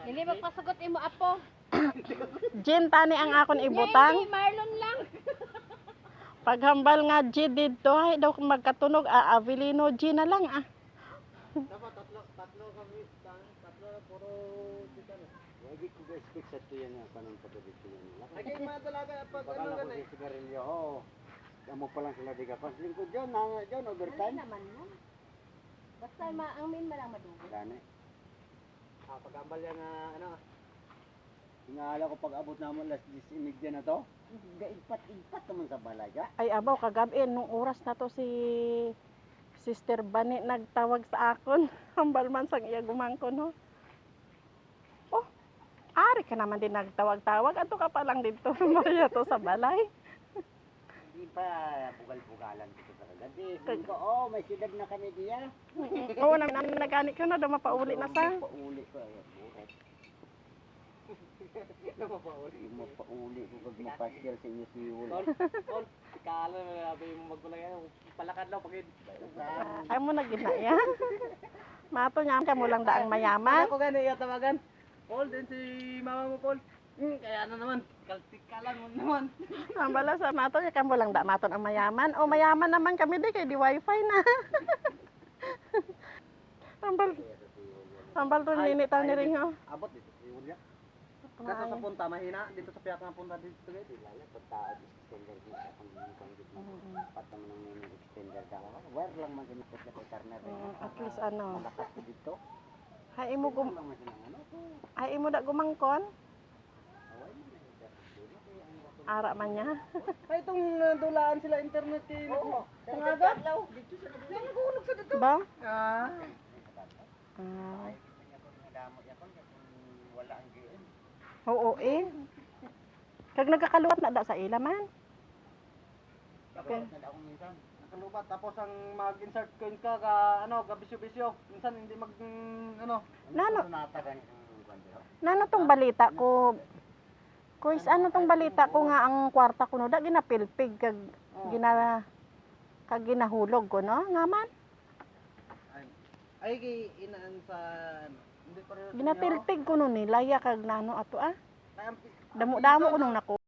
Dili magpasagot imo apo. Jin tani ang akon ibutang. Hindi, Marlon lang. Paghambal nga G dito ay daw magkatunog Avelino G na lang ah. Dapat tatlo kami, tatlo puro kita na. Lagi ko guys fix at yan nga kanang pagdito yan. Lagi man talaga pag ano ganun. Sigarilyo ho. Damo pa lang sila di ka pas lingkod diyan na diyan overtime. Naman mo. Basta ang min man lang madugo. Gani. Pag-ambal yan ano. Ingala ko pag abot namon last 10 na to. Gaipat-ipat naman sa balaga. Ay abaw kagabi nung oras na to si Sister Bani nagtawag sa akon. Hambal man sang iya gumangkon ho. Oh, ari ka naman din nagtawag-tawag. Ato ka pa lang dito. Maria to sa balay. Hindi pa bugal-bugalan dito sa kagabi. Hindi ko, oh, may sidad na kami diya. Oo, nagani ka na. Daw mapauli na sa. Pauli ko. Buret. Mapauli ko kag mapasyal sa inyo siwol. Tol, kala na nabi mo magkulay palakad lang pagid. Ay mo na ginaya. Mato niya ka mo lang daang mayaman. Ako gani iya tawagan. Paul din si mama mo Paul. Kaya ano naman, kaltikalan mo naman. Ang bala sa mato niya ka mo lang da maton ang mayaman. O mayaman naman kami di kay di wifi na. Ambal to ninitan ni ring ho. Abot dito siwol ya. Kaso sa punta mahina dito sa piyak nga punta dito guys. Lala pagtaad extender dito sa pangit mo. Patang nang may extender ka. Wire lang man ginipot na kay Turner. At least ano. Malakas ko dito. Hay imo Lang man sila ano. ay imo da gumangkon. Ara man niya. Ay itong dulaan sila internet kay Sangaga. Dito sa nagulog sa dito. Ba? Ah. Ah. Wala ang GM. Oo eh. Kag nagkakaluwat na da sa ila man. Okay. Na ako minsan. Nakalubat tapos ang mag-insert coin ka ano gabisyo-bisyo. Minsan hindi mag ano. Nano Nata ganito ang kwento. nano tong balita ko. Kuis ano tong balita ko nga ang kwarta ko no da ginapilpig kag ginahulog ko no nga man. Ay kay inaan sa hindi pa rin Ginapilpig ko no nilaya kag nano ato ah. Damo-damo ko nung nako.